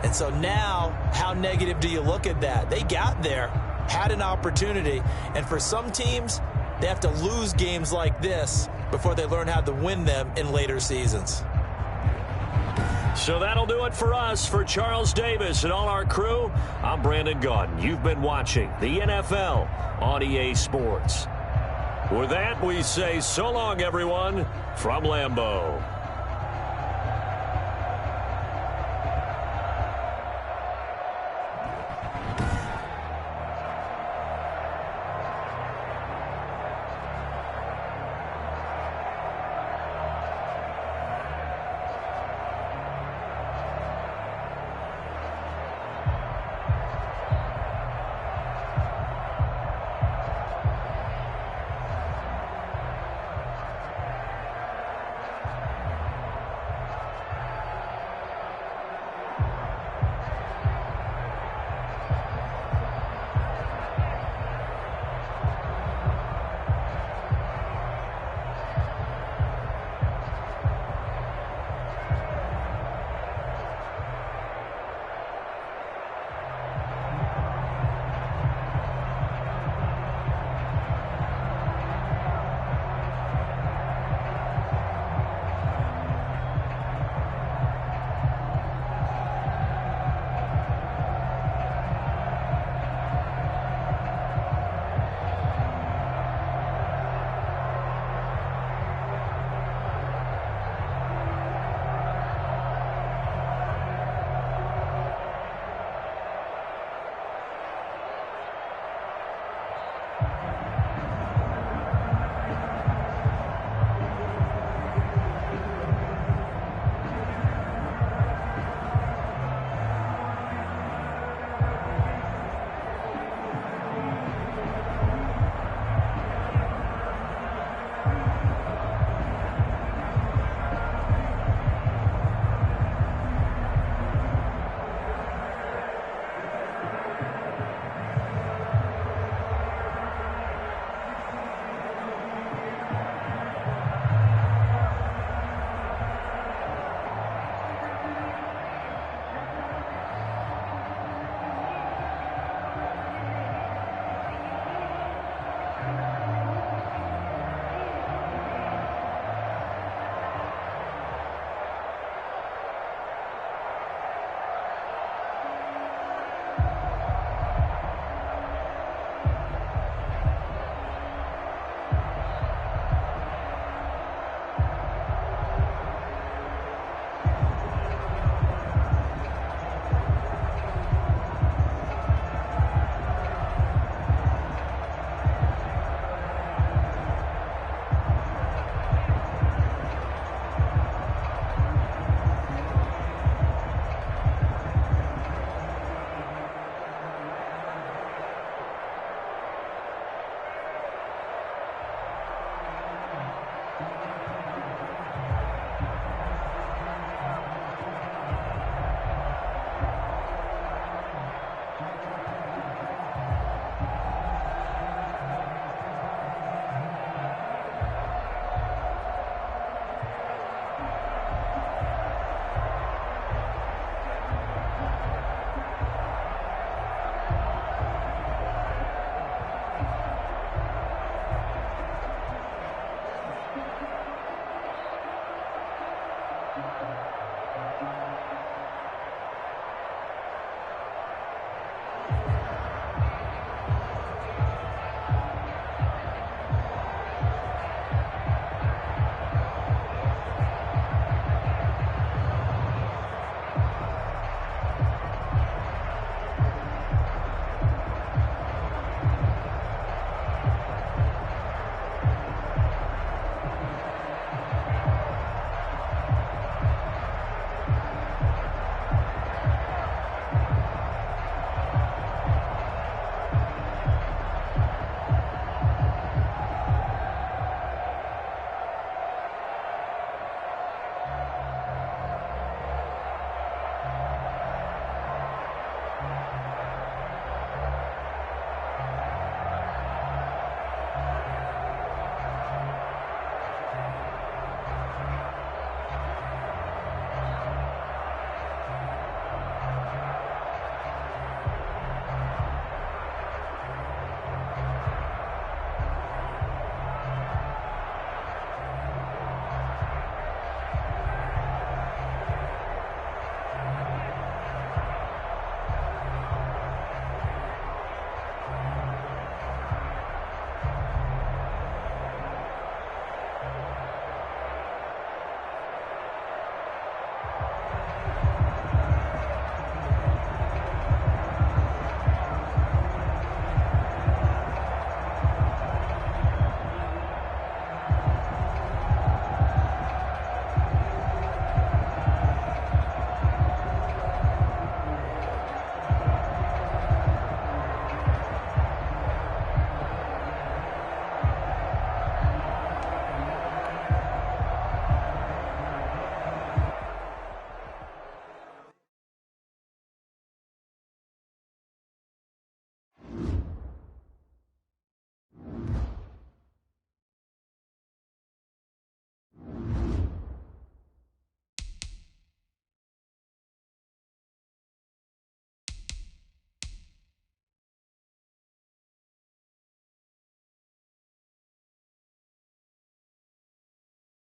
And so now, how negative do you look at that? They got there, had an opportunity, and for some teams, they have to lose games like this before they learn how to win them in later seasons. So that'll do it for us. For Charles Davis and all our crew, I'm Brandon Gaudin. You've been watching the NFL on EA Sports. With that, we say so long, everyone, from Lambeau.